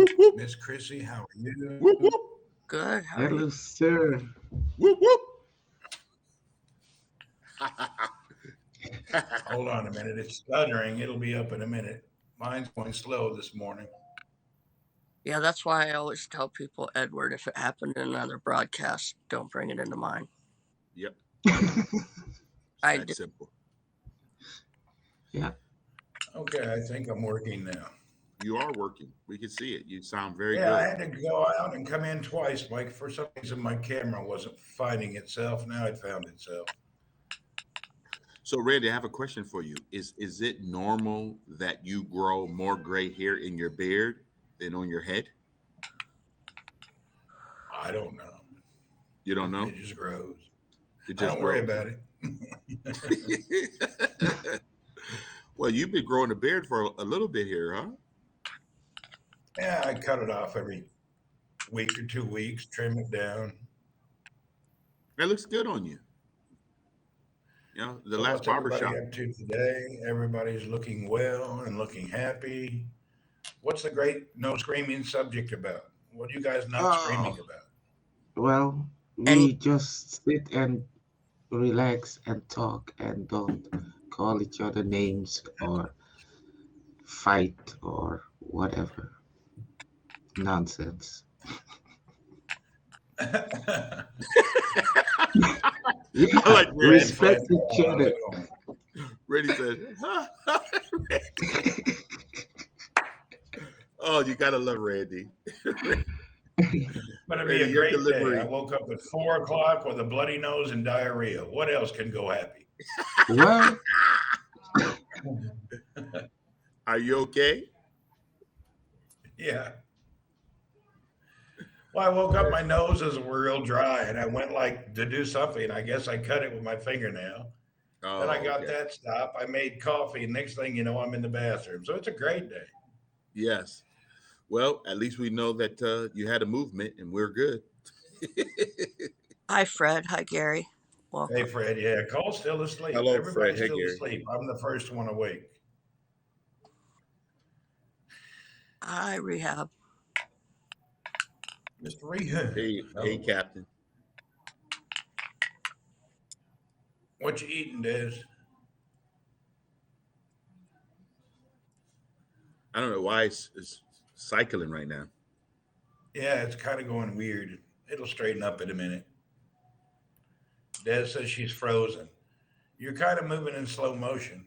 Whoop, whoop, Miss Chrissy, how are you? whoop, whoop, Good. How are you? Hello, sir. whoop, whoop. Hold on a minute. It's stuttering. It'll be up in a minute. Mine's going slow this morning. Yeah, that's why I always tell people, Edward, if it happened in another broadcast, don't bring it into mine. Yep, it's I that did. simple. Yeah. Okay, I think I'm working now. You are working. We can see it. You sound very Yeah, I good. had to go out and come in twice, Mike. For some reason, my camera wasn't finding itself. Now it found itself. So, Randy, I have a question for you. Is it normal that you grow more gray hair in your beard than on your head? I don't know. You don't It know? just grows. It I just don't worry grows. about it. Well, you've been growing a beard for a little bit here, huh? Yeah, I cut it off every week or 2 weeks, trim it down. That looks good on you. The So, last what's barber everybody shop. up to today? Everybody's looking well and looking happy. What's the great no screaming subject about? What are you guys not screaming Oh, about? well, Any we just sit and relax and talk and don't call each other names or fight or whatever nonsense. Red I Yeah, like Randy. flag respect each on other. the home. Randy said, "Oh, you gotta love Randy. It's going to be Randy, a your great day. I delivery. woke up at 4 o'clock with a bloody nose and diarrhea. What else can go happy? Well, Are you okay?" Yeah. Well, I woke up, my noses were real dry, and I went like to do something. I guess I cut it with my fingernail. Then I Oh, got okay. that stop. I made coffee. Next thing you know, I'm in the bathroom. So it's a great day. Yes. Well, at least we know that you had a movement, and we're good. Hi, Fred. Hi, Gary. Hey, Welcome. Fred. Yeah, Cole's still asleep. Hello, Fred. Everybody's Hey, still Gary. asleep. I'm the first one awake. Hi, Rehab. Mr. Rehab. Hey, Hello. Captain. What you eating, Des? I don't know why it's cycling right now. Yeah, it's kind of going weird. It'll straighten up in a minute. Des says she's frozen. You're kind of moving in slow motion.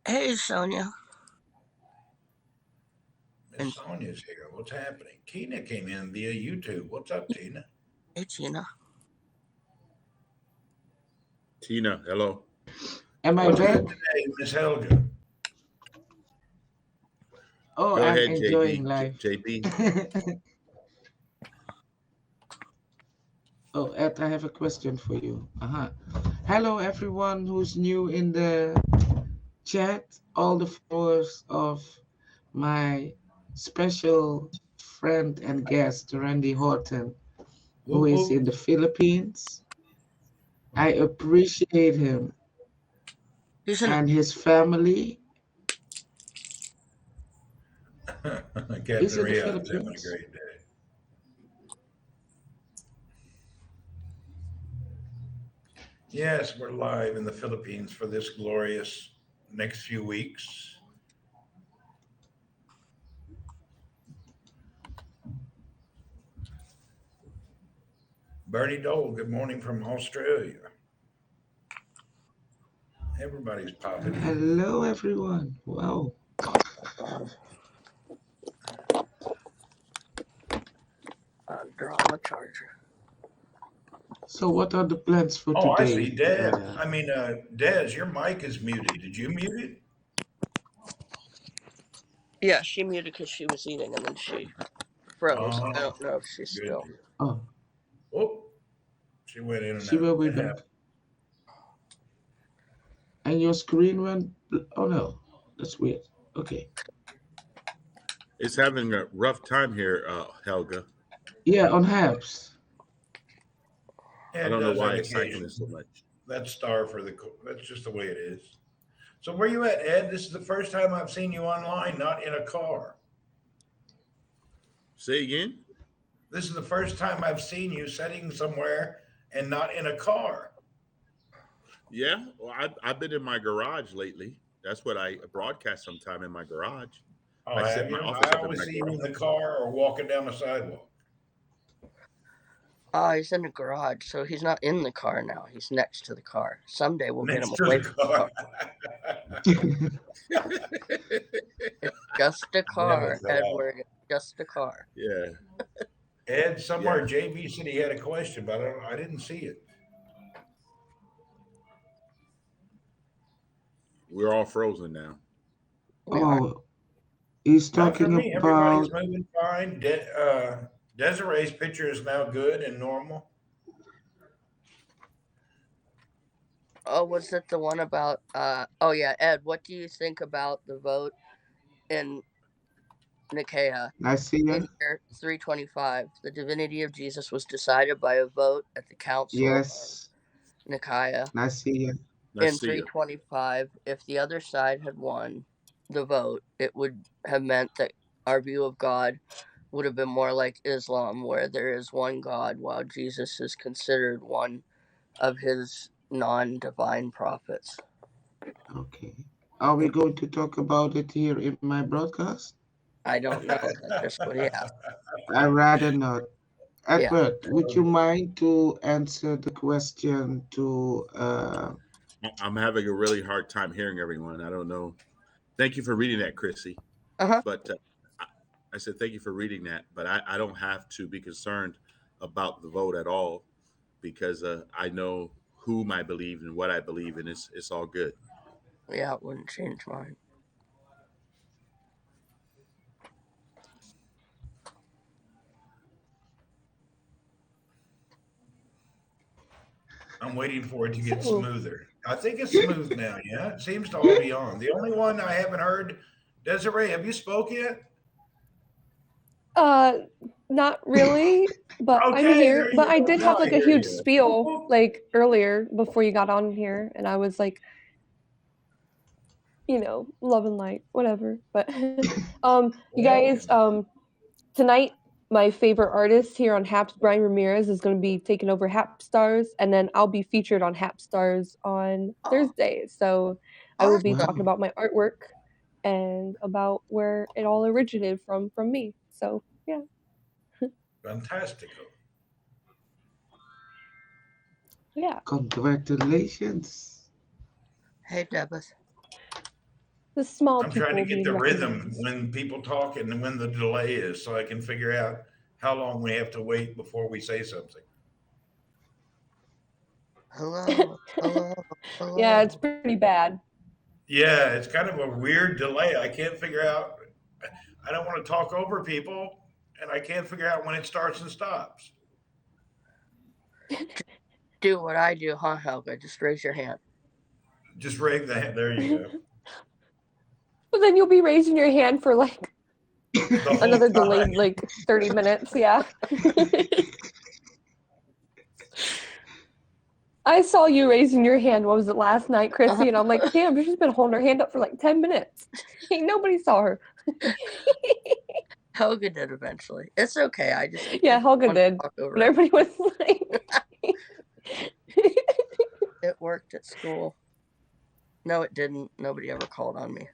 Hey, Sonia. Miss And Sonia's here. What's happening? Tina came in via YouTube. What's up, Tina? hey, Tina. Tina, hello. am I What's good back? today, Miss Helga? Oh, Go I'm ahead, enjoying JB. life. JB. Oh, Ed, I have a question for you. Hello, everyone who's new in the chat, all the followers of my special friend and guest, Randy Horton, who Whoop is whoop. in the Philippines. I appreciate him He's in. and his family. Is Captain in the Rihanna's having a Philippines. great day. Yes, we're live in the Philippines for this glorious next few weeks. Bernie Dole, good morning from Australia. Everybody's popping in. Hello, everyone. Wow. Draw the charger. So, what are the plans for Oh, I see. today? Des, your mic is muted. Did you mute it? Yeah, she muted because she was eating and then she froze. I Oh, don't know if she's good still. deal. Oh, Oh, she went in and she out. will be It back. happened. And your screen went. Oh no, that's weird. Okay. It's having a rough time here, Helga. Yeah, on Habs. I It don't know does why that it's cycling occasionally. so much. That's star for that's just the way it is. So where you at, Ed? This is the first time I've seen you online, not in a car. Say again. This is the first time I've seen you sitting somewhere and not in a car. Yeah, well, I've been in my garage lately. That's what I broadcast sometime in my garage. Oh, I have set my you? office I up in always my see you in garage. the car or walking down the sidewalk. Oh, he's in the garage, so he's not in the car now. He's next to the car. Someday we'll get him Next to away the from the car. car. It's just a Never car, thought. Edward. It's just a car. Yeah, Ed, somewhere yeah. JB said he had a question, but I didn't see it. We're all frozen now. We are. Oh, he's Not for talking me. Everybody's about. moving fine. Desiree's picture is now good and normal. Oh, was it the one about? Oh yeah, Ed. What do you think about the vote in Nicaea? I see In ya. year 325, the divinity of Jesus was decided by a vote at the Council of Yes, Nicaea. I see ya. In Let's see you. 325, if the other side had won the vote, it would have meant that our view of God would have been more like Islam, where there is one God, while Jesus is considered one of his non-divine prophets. Okay. Are we going to talk about it here in my broadcast? I don't know. That's just what he asked. I'd rather not. Yeah. Edward, would you mind to answer the question to I'm having a really hard time hearing everyone. I don't know. Thank you for reading that, Chrissy. Uh-huh. But I said thank you for reading that. But I don't have to be concerned about the vote at all because I know whom I believe and what I believe, and it's all good. Yeah, it wouldn't change mine. I'm waiting for it to get So, smoother. I think it's smooth now. Yeah, it seems to all be on. The only one I haven't heard, Desiree, have you spoke yet? uh, not really, but I'm Okay, here. there But you I go. did Now have I like a hear huge you. spiel like earlier before you got on here, and I was like, love and light, whatever. But you guys, tonight my favorite artist here on Haps, Brian Ramirez, is going to be taking over Hap Stars, and then I'll be featured on Hap Stars on Oh. Thursday. So I will be Awesome. talking about my artwork and about where it all originated from me. So yeah. Fantastical. Yeah. congratulations? Hey, Debeth. The small I'm people trying to get being the rhythm recognized. when people talk and when the delay is so I can figure out how long we have to wait before we say something. Hello. Hello. Hello. Yeah, it's pretty bad. Yeah, it's kind of a weird delay. I can't figure out. I don't want to talk over people, and I can't figure out when it starts and stops. Do what I do, huh, Helga? Just raise your hand. Just rig the hand. There you go. But then you'll be raising your hand for like The whole another time. delayed like 30 minutes. Yeah. I saw you raising your hand. What was it last night, Chrissy? And I'm like, damn, she's been holding her hand up for like 10 minutes. Ain't nobody saw her. Helga did eventually. It's okay. I just Yeah, Helga wanted to did. talk over But it. everybody was like, It worked at school. No, it didn't. Nobody ever called on me.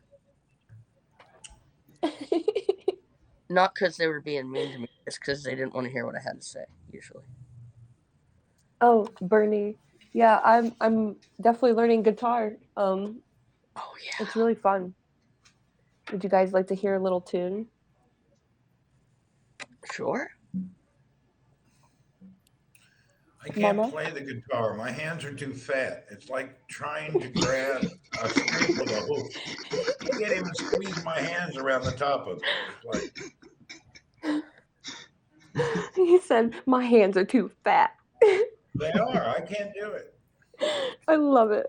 Not because they were being mean to me, just because they didn't want to hear what I had to say. Usually. oh, Bernie. Yeah, I'm definitely learning guitar. Oh yeah. It's really fun. Would you guys like to hear a little tune? Sure. I can't Mama? play the guitar. My hands are too fat. It's like trying to grab a string with a hook. I can't even squeeze my hands around the top of it. It's like He said, my hands are too fat. they are. I can't do it. I love it.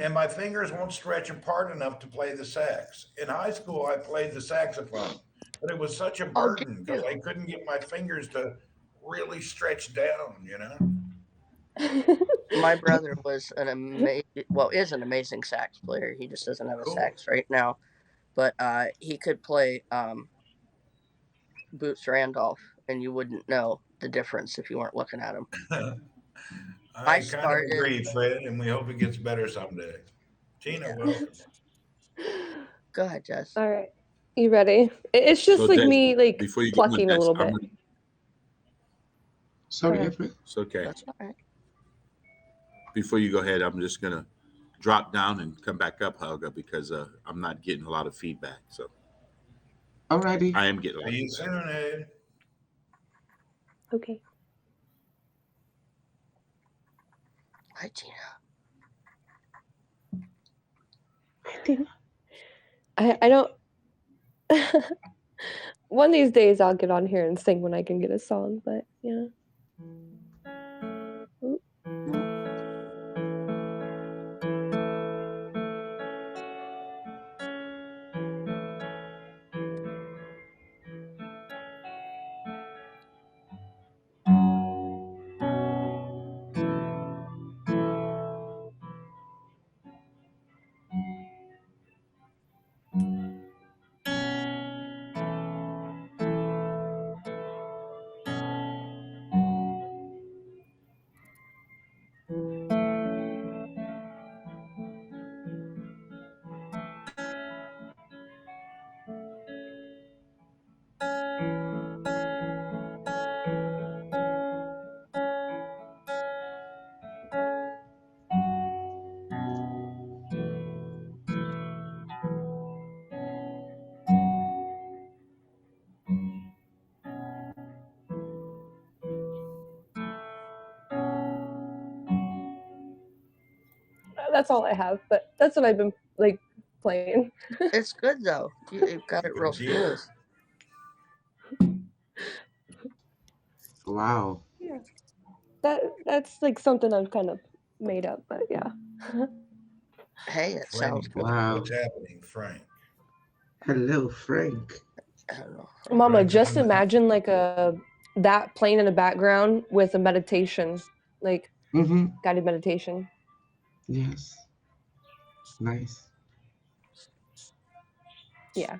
And my fingers won't stretch apart enough to play the sax. In high school, I played the saxophone, but it was such a Oh, did burden because you? I couldn't get my fingers to really stretch down, you know? My brother was is an amazing sax player. He just doesn't have a Cool. sax right now, but he could play Boots Randolph, and you wouldn't know the difference if you weren't looking at him. I I kind of started. agree, Fred, and we hope it gets better someday. Tina, Yeah. welcome. Go ahead, Jess. All right. You ready? It's just So like Des, me like before you go on, plucking a Des, little I'm bit. gonna, Sorry, ahead. April. it's okay. That's all right. Before you go ahead, I'm just gonna drop down and come back up, Helga, because I'm not getting a lot of feedback. So Alrighty. I am getting a lot See of you feedback. soon, Ed. Okay. Hi, Tina. I don't. One of these days I'll get on here and sing when I can get a song, but yeah. Oop. That's all I have, but that's what I've been like playing. It's good though. You've got it real Good deal. smooth. Wow. Yeah. That's like something I've kind of made up, but yeah. Hey, it sounds Frank, good. Wow. what's happening, Frank? Hello, Frank. I don't know. Mama, Frank is just in the house. imagine like that playing in the background with a meditation, like Mm-hmm. guided meditation. Yes. Nice. Yeah.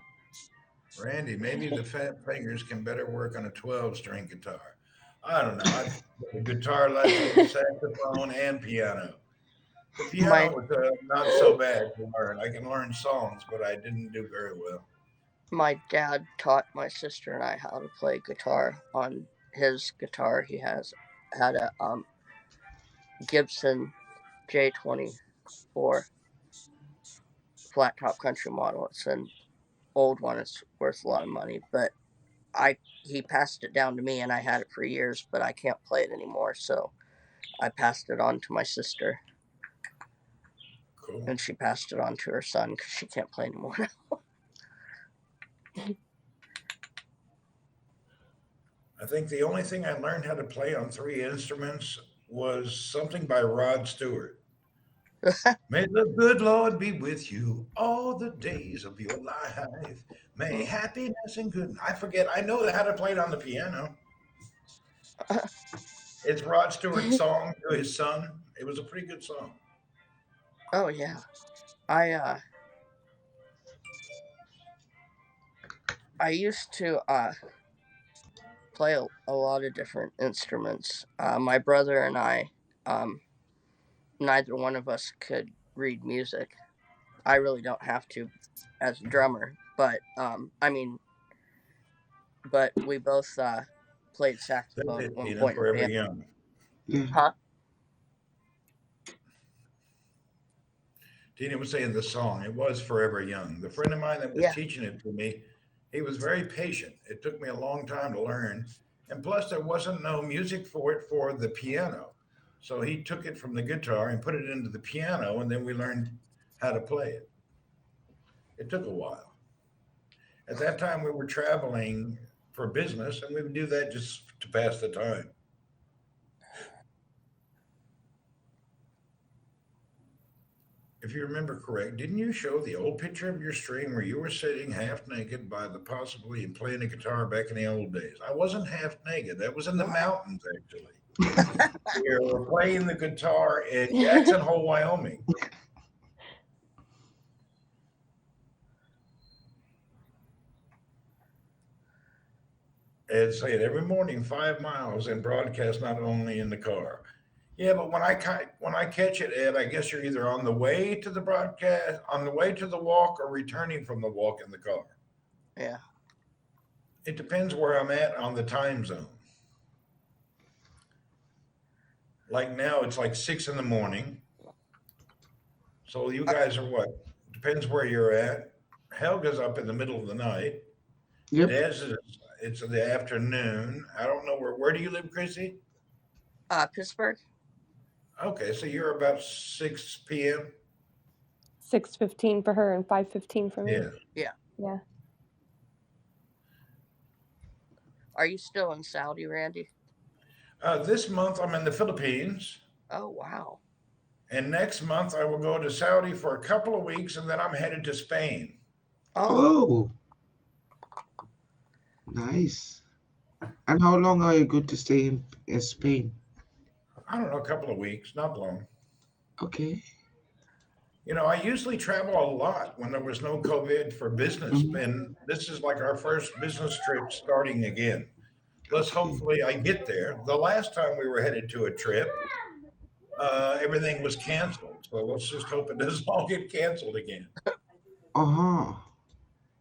Randy, maybe the fat fingers can better work on a 12-string guitar. I don't know. I the guitar lessons, saxophone, and piano. The My piano was not so bad to learn. I can learn songs, but I didn't do very well. my dad taught my sister and I how to play guitar on his guitar. He had a Gibson J24 flat top country model. It's an old one. It's worth a lot of money, but he passed it down to me, and I had it for years, but I can't play it anymore. So I passed it on to my sister, Cool. and she passed it on to her son because she can't play anymore. I think the only thing I learned how to play on 3 instruments was something by Rod Stewart. May the good Lord be with you all the days of your life. May happiness and good. I forget. I know how to play it on the piano. It's Rod Stewart's song to his son. It was a pretty good song. Oh yeah, I used to play a lot of different instruments. My brother and I, neither one of us could read music. I really don't have to as a drummer, but but we both played That's saxophone at it, one Tina, point in Forever band. Young. Yeah. Huh? Tina was saying the song. It was Forever Young. The friend of mine that was Yeah. teaching it to me, he was very patient. It took me a long time to learn. And plus, there wasn't no music for it for the piano. So he took it from the guitar and put it into the piano, and then we learned how to play it. It took a while. At that time, we were traveling for business, and we would do that just to pass the time. If you remember correct, didn't you show the old picture of your stream where you were sitting half naked by the possibility and playing a guitar back in the old days? I wasn't half naked. That was in the What? mountains, actually. We were playing the guitar in Jackson Hole, Wyoming. Ed say it every morning, 5 miles, and broadcast not only in the car. Yeah, but when I catch it, Ed, I guess you're either on the way to the broadcast, on the way to the walk, or returning from the walk in the car. Yeah. It depends where I'm at on the time zone. Like now, it's like 6 in the morning. So you guys are what? Depends where you're at. Helga's up in the middle of the night. Yep. Dez is it's in the afternoon. I don't know where do you live, Chrissy? Pittsburgh. Okay, so you're about 6 p.m. 6:15 for her and 5:15 for me. Yeah. Yeah. Are you still in Saudi, Randy? This month I'm in the Philippines, Oh wow. and next month I will go to Saudi for a couple of weeks, and then I'm headed to Spain. Oh, Oh, nice. And how long are you going to stay in Spain? I don't know, a couple of weeks, not long. Okay. You know, I usually travel a lot when there was no COVID for business, Mhm. and this is like our first business trip starting again. Let's hopefully I get there. The last time we were headed to a trip, everything was canceled. So let's just hope it doesn't all get canceled again. Uh-huh.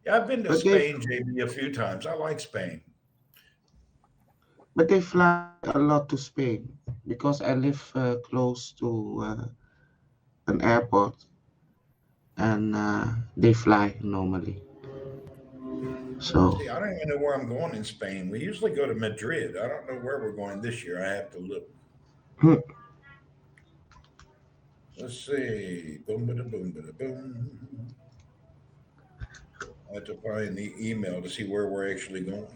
Yeah, I've been to But they Spain, JB, a few times. I like Spain. but they fly a lot to Spain because I live close to an airport, and they fly normally. So See, I don't even know where I'm going in Spain. We usually go to Madrid. I don't know where we're going this year. I have to look. hmm, Let's see. Boom, bada, boom, bada, boom. I have to find the email to see where we're actually going.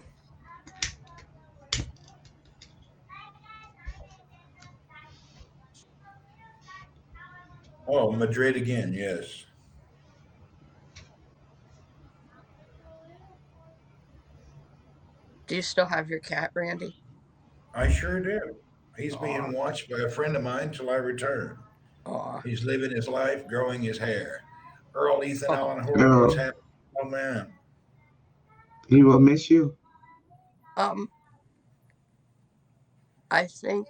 Oh, Madrid again. Yes, do you still have your cat, Randy? I sure do. He's Aw. being watched by a friend of mine till I return. Aw. He's living his life, growing his hair. Earl Ethan Oh. Allen Horton, what's uh, happening? Oh man, he will miss you. Um, I think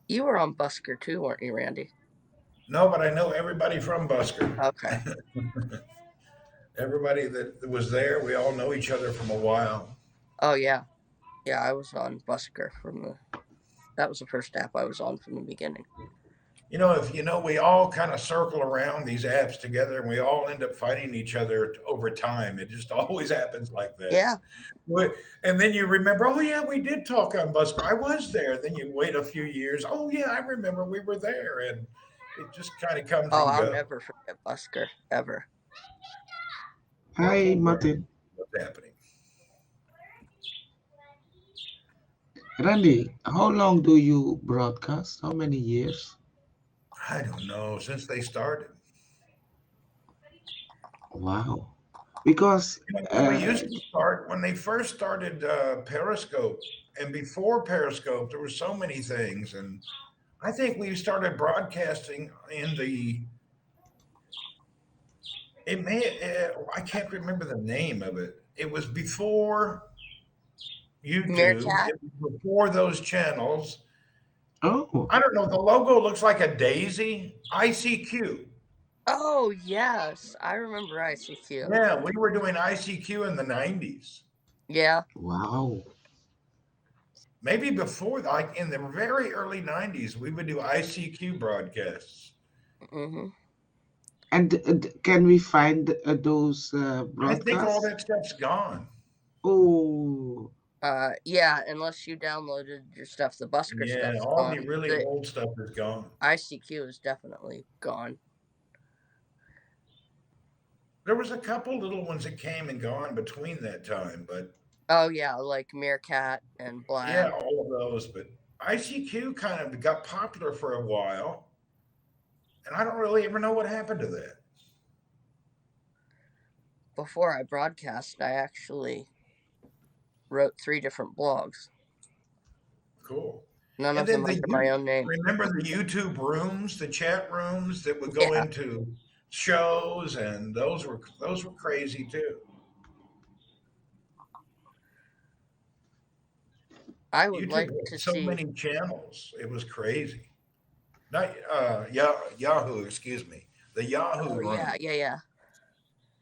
you were on Busker too, weren't you, Randy? no, but I know everybody from Busker. Okay. Everybody that was there, we all know each other from a while. Oh yeah. Yeah, I was on Busker that was the first app I was on from the beginning. You know, if you know, we all kind of circle around these apps together, and we all end up fighting each other over time. It just always happens like that. Yeah. And then you remember, oh yeah, we did talk on Busker. I was there. Then you wait a few years. Oh yeah, I remember we were there, and it just kind of comes Oh, and I'll goes. never forget Busker ever. Hi, Martin. What's happening? Randy, how long do you broadcast? How many years? I don't know. Since they started, Wow. Because you know, we used to start when they first started Periscope, and before Periscope, there were so many things, and I think we started broadcasting in the. It may. I can't remember the name of it. It was before YouTube. Meerkat. It was before those channels. oh, I don't know. The logo looks like a daisy. ICQ. Oh yes, I remember ICQ. Yeah, we were doing ICQ in the 90s. Yeah. wow. Maybe before, like in the very early 90s, we would do ICQ broadcasts. Mm-hmm. And can we find those I think all broadcasts? that stuff's gone. Oh, Yeah, unless you downloaded your stuff, the Busker Yeah, stuff's all the gone. really The old stuff is gone. ICQ is definitely gone. There was a couple little ones that came and gone between that time, but Oh yeah, like Meerkat and yeah, Blab. all of those. But ICQ kind of got popular for a while, and I don't really ever know what happened to that. Before I broadcast, I actually wrote 3 different blogs. Cool. None And of then them under my own name. remember the YouTube rooms, the chat rooms that would go Yeah. into shows, and those were crazy too. I would YouTube like had to so see. many channels. It was crazy. Not Yahoo, excuse me. The Yahoo Oh yeah, room, yeah.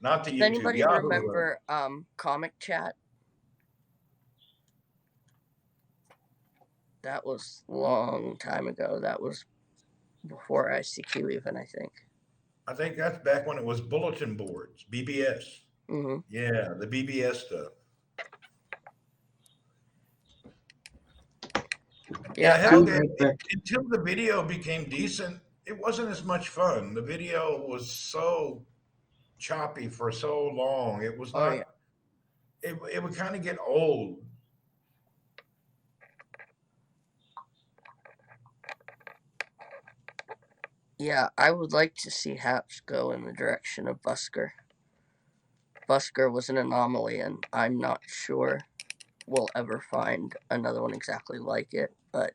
not the Does YouTube. anybody Yahoo room. remember Comic Chat? That was long time ago. That was before ICQ even, I think. I think that's back when it was bulletin boards, BBS. Hmm. Yeah, the BBS stuff. Yeah, hell, Too Dad, bad back. until the video became decent, it wasn't as much fun. The video was so choppy for so long. It was Oh not. yeah. It would kind of get old. Yeah, I would like to see Haps go in the direction of Busker. Busker was an anomaly, and I'm not sure we'll ever find another one exactly like it. But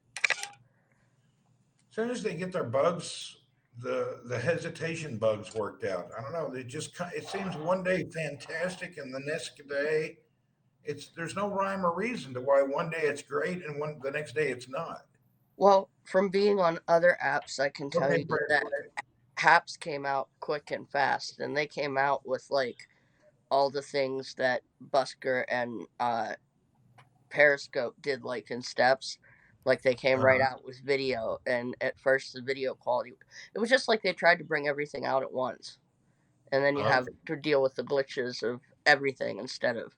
As soon as they get their bugs, the hesitation bugs worked out. I don't know. It seems one day fantastic, and the next day there's no rhyme or reason to why one day it's great and the next day it's not. well, from being on other apps, I can tell Okay, you Brad, that Haps came out quick and fast, and they came out with like all the things that Busker and Periscope did, like in steps. Like they came right out with video, and at first the video quality, it was just like they tried to bring everything out at once, and then you have Okay. to deal with the glitches of everything instead of.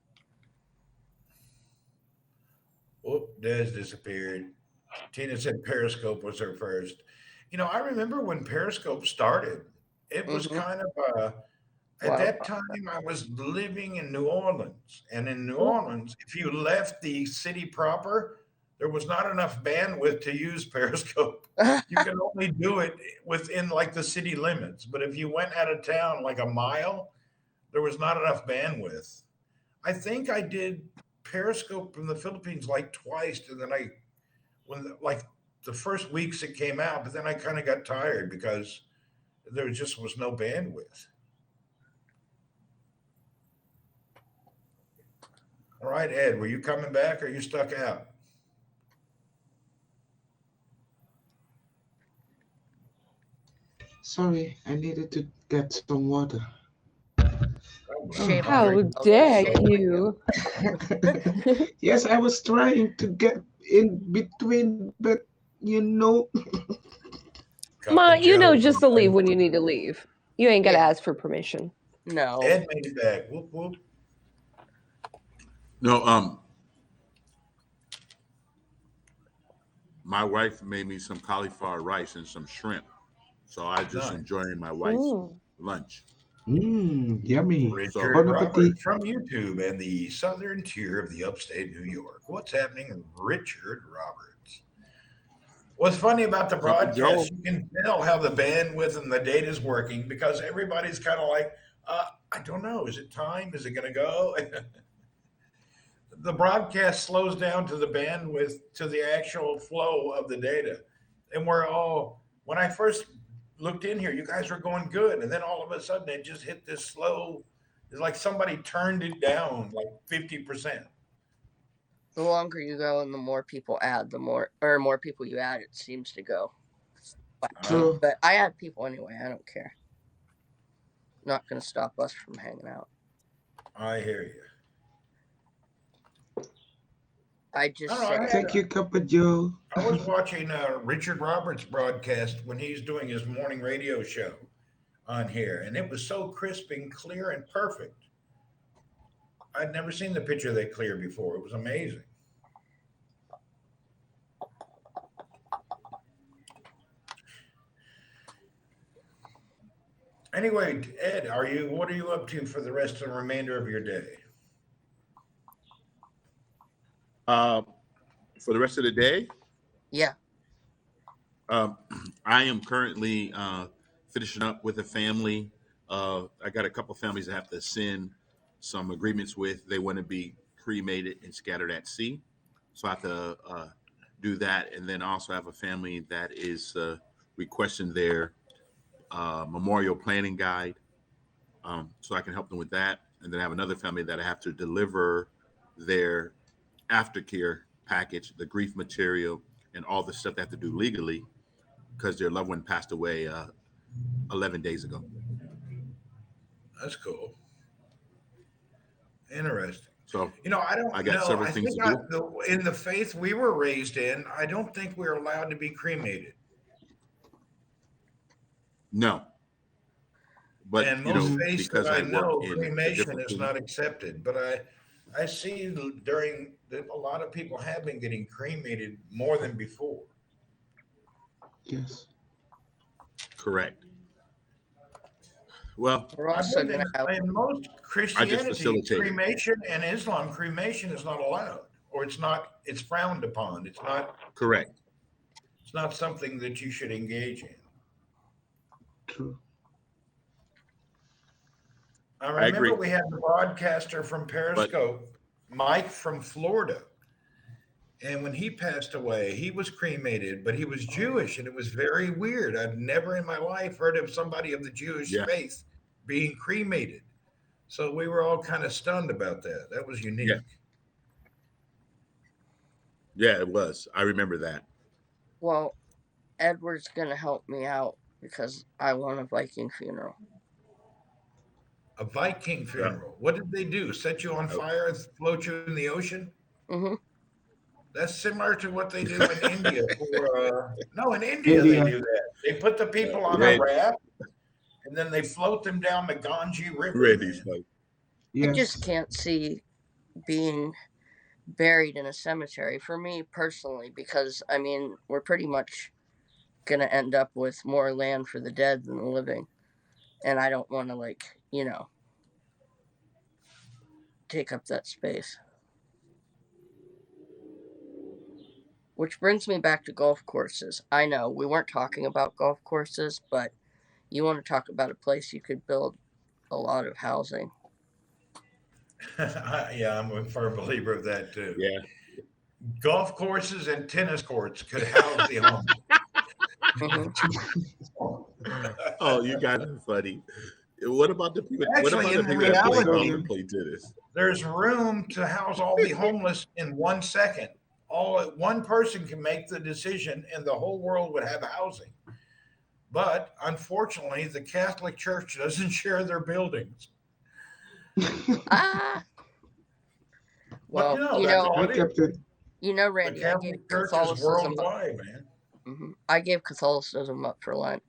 Whoop, Des disappeared. Tina said Periscope was her first. I remember when Periscope started. It was Mm-hmm. kind of at Wild. that time I was living in New Orleans, and in New Ooh. Orleans, if you left the city proper, there was not enough bandwidth to use Periscope. You can only do it within like the city limits, but if you went out of town like a mile, there was not enough bandwidth. I think I did Periscope from the Philippines like twice, and then like the first weeks it came out, but then I kind of got tired because there just was no bandwidth. All right, Ed, were you coming back or are you stuck out? Sorry, I needed to get some water. Shame on How you. dare Shame on you? Yes, I was trying to get in between, but you know. Ma, you know Joe. just to leave when you need to leave. You ain't got to Yeah. ask for permission. No. Ed made it back. Whoop whoop. No, my wife made me some cauliflower rice and some shrimp, so I just Nice. enjoying my wife's Ooh. lunch. Yummy. Richard Bon Roberts appetit. from YouTube and the southern tier of the upstate New York. What's happening, Richard Roberts? What's funny about the Cup of Joe. broadcast, you can tell how the bandwidth and the data is working because everybody's kind of like, I don't know, is it time? Is it going to go? The broadcast slows down to the bandwidth, to the actual flow of the data. And when I first looked in here, you guys were going good. And then all of a sudden it just hit this slow. It's like somebody turned it down like 50%. The longer you go and the more people add, more people you add, it seems to go. True. But I add people anyway. I don't care. Not going to stop us from hanging out. I hear you. I just I don't know, say, Thank you, Cup of Joe. I was watching Richard Roberts' broadcast when he's doing his morning radio show on here, and it was so crisp and clear and perfect. I'd never seen the picture that clear before. It was amazing. Anyway, Ed, what are you up to for the rest of the remainder of your day? For the rest of the day, yeah. I am currently finishing up with a family. I got a couple families I have to send some agreements with. They want to be cremated and scattered at sea, so I have to do that. And then I also have a family that is requesting their memorial planning guide, so I can help them with that. And then I have another family that I have to deliver their aftercare package, the grief material, and all the stuff they have to do legally because their loved one passed away 11 days ago. That's cool. Interesting. So You know, I I don't got know. several I things think to do. in the faith we were raised in, I don't think we're allowed to be cremated. No, but And you most know, Mhm. faiths that because I I work know, in a cremation different is not accepted. But I see during that a lot of people have been getting cremated more than before. Yes. correct. Well, We're I also believe gonna have. in most I just Christianity, facilitate it. cremation and Islam, cremation is not allowed, or it's not. It's frowned upon. Correct. It's not something that you should engage in. True. I I remember agree. we had the broadcaster from But Periscope, Mike from Florida. And when he passed away, he was cremated, but he was Jewish, and it was very weird. I've never in my life heard of somebody of the Jewish yeah, faith being cremated. So we were all kind of stunned about that. That was yeah, unique. yeah, it was. I remember that. Well, Edward's gonna help me out because I want a Viking funeral. A Viking Yeah. funeral. What did they do? Set you on fire and float you in the ocean? Mm-hmm. That's similar to what they do in India for no, in India they India. do that. They put the people on a Red, raft and then they float them down the Ganges River, Randy's man. like, I just Yes. can't see being buried in a cemetery for me personally because I mean we're pretty much gonna end up with more land for the dead than the living, and I don't want to take up that space. Which brings me back to golf courses. I know we weren't talking about golf courses, but you want to talk about a place you could build a lot of housing. Yeah, I'm a firm believer of that too. yeah. Golf courses and tennis courts could house the homeless. Hmm. Oh, you guys are funny. What about the people? What Actually, about the in people that play golf reality, and play tennis? there's room to house all the homeless in 1 second. One person can make the decision, and the whole world would have housing. But unfortunately, the Catholic Church doesn't share their buildings. Ah, But well, that's all I it is. kept it. The Randy, I gave Catholic Church is Catholicism up. worldwide, man. I gave Catholicism up for Lent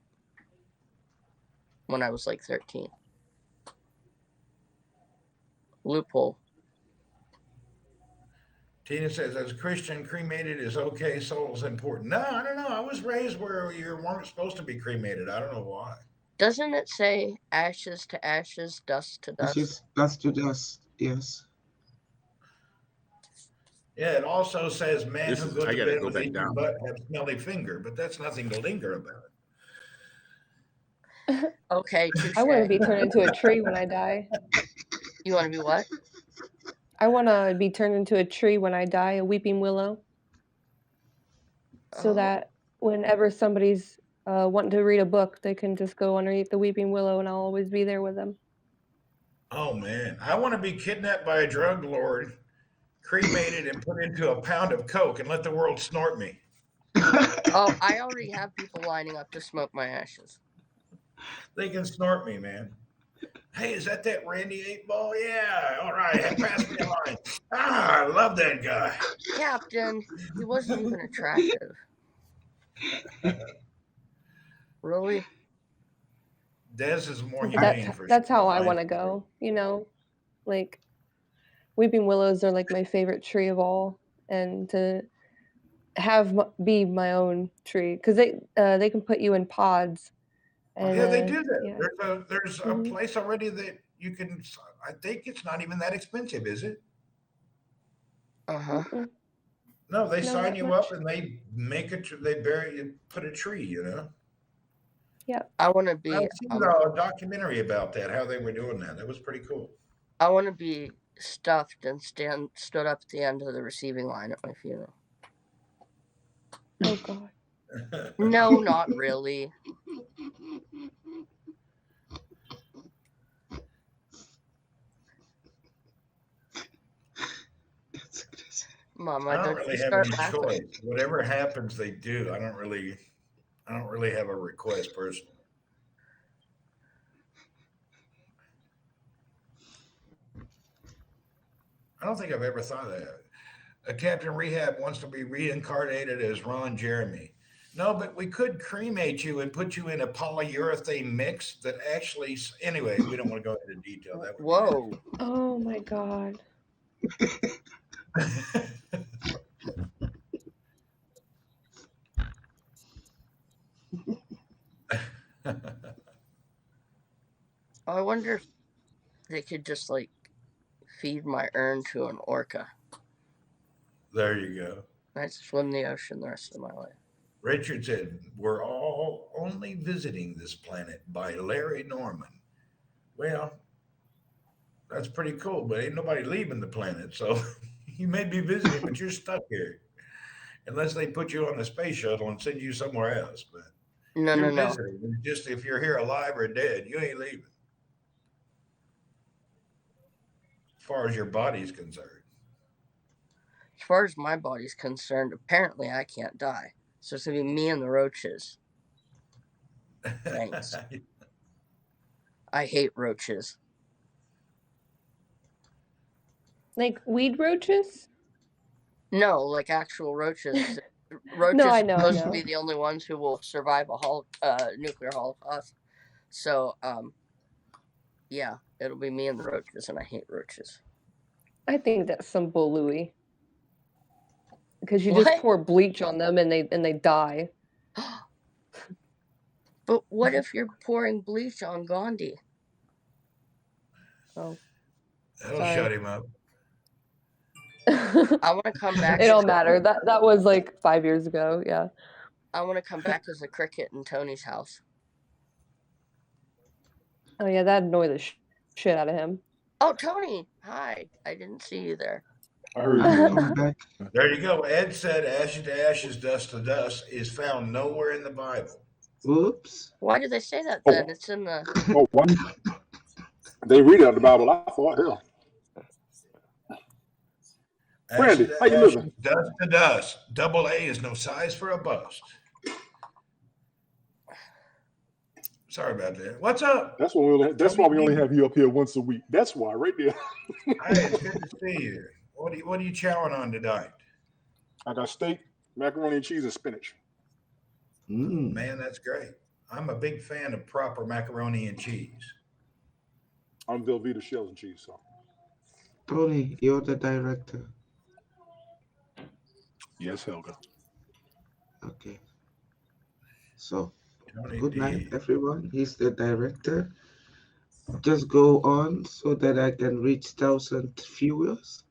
when I was like 13. Loophole. Tina says, as a Christian, cremated is okay, soul is important. No, I don't know. I was raised where you weren't supposed to be cremated. I don't know why. Doesn't it say ashes to ashes, dust to dust? Ashes, dust to dust. Yes. Yeah, it also says man This who is. goes I to got to bed go with a back human down. butt have smelly finger, but that's nothing to linger about. Okay, touche. I want to be turned into a tree when I die. You want to be what? I want to be turned into a tree when I die, a weeping willow, so Oh, that whenever somebody's wanting to read a book, they can just go underneath the weeping willow and I'll always be there with them. Oh man, I want to be kidnapped by a drug lord, cremated, and put into a pound of coke and let the world snort me. oh, I already have people lining up to smoke my ashes. They can snort me, man. Hey, is that Randy 8 Ball? Yeah, all right. Pass me a line. Ah, I love that guy. Captain, he wasn't even attractive. Really? Dez is more But humane for that's sure. how I want to go. Like weeping willows are like my favorite tree of all, and to be my own tree because they can put you in pods. And Yeah, they do that. yeah. There's a Mhm. place already that you can. I think it's not even that expensive, is it? Uh-huh. Mm-mm. No, they No, sign not you much. up and they make it. They bury you, put a tree. Yeah. I want to be I've seen a documentary about that. How they were doing that. That was pretty cool. I want to be stuffed and stood up at the end of the receiving line at my funeral. Oh God. No, not really. Mama, I don't don't really you have start any laughing. choice. Whatever happens, they do. I don't really have a request personally. I don't think I've ever thought of that. Captain Rehab wants to be reincarnated as Ron Jeremy. No, but we could cremate you and put you in a polyurethane mix that actually. Anyway, we don't want to go into detail. That would Whoa. Oh my god. be I wonder if they could just like feed my urn to an orca. There you go. I just swim the ocean the rest of my life. Richard said, "We're all only visiting this planet" by Larry Norman. Well, that's pretty cool, but ain't nobody leaving the planet. So you may be visiting, but you're stuck here. Unless they put you on a space shuttle and send you somewhere else. But No, you're no, no. visiting. It's just if you're here alive or dead, you ain't leaving. As far as your body's concerned. As far as my body's concerned, apparently I can't die. So it's gonna be me and the roaches. Thanks. I hate roaches. Like weed roaches? No, like actual roaches. Roaches No, are I know, I supposed to know. be the only ones who will survive a nuclear holocaust. So, yeah, it'll be me and the roaches, and I hate roaches. I think that's some bullooey. Because you just What? pour bleach on them and they die. But what if you're pouring bleach on Gandhi? Oh. That'll Sorry. shut him up. I want to come back. It don't matter. That was like 5 years ago. Yeah. I want to come back as a cricket in Tony's house. Oh yeah, that'd annoy the shit out of him. Oh, Tony! Hi, I didn't see you there. I heard I'll you. come back. There you go. Ed said ashes to ashes, dust to dust is found nowhere in the Bible. Oops. Why did they say that then? It's in the. Oh, one. They read out of the Bible. I thought, hell. Brandy, Ashes how to you ashes, living? dust to dust. Double A is no size for a bust. Sorry about that. What's up? That's why we only have you up here once a week. That's why, right there. Hey, it's good to see you. What are you chowing on tonight? I got steak, macaroni and cheese, and spinach. Man, that's great. I'm a big fan of proper macaroni and cheese. I'm Velveeta shells and cheese. So Tony, you're the director. yes, Helga. Okay. So, Tony good D. night, everyone. He's the director. Just go on so that I can reach 1,000 viewers.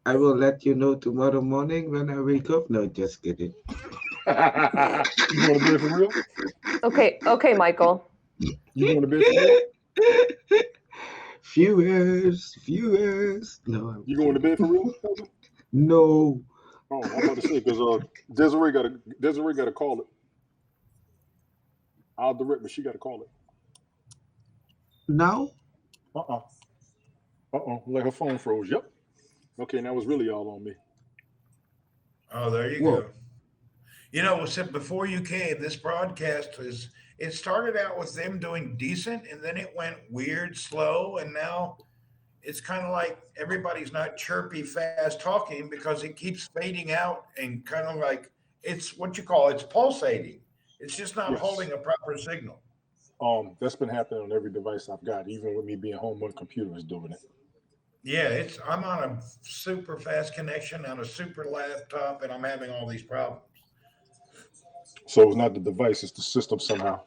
I will let you know tomorrow morning when I wake up. No, just kidding. You going to bed for real? Okay, Michael. You going to bed for real? Viewers. No, You going to bed for real? Helga? no. Oh, I'm about to say because Desiree got to call it. I'll direct, but she got to call it. Now? Like her phone froze. Yep. Okay, now it's really all on me. Oh, there you Whoa. go. You know, before you came, this broadcast it started out with them doing decent and then it went weird, slow, and now it's kind of like everybody's not chirpy, fast talking because it keeps fading out and kind of like it's pulsating. It's just not Yes. holding a proper signal. That's been happening on every device I've got, even with me being home when the computer is doing it. Yeah, I'm on a super fast connection on a super laptop and I'm having all these problems. So it's not the device, it's the system somehow.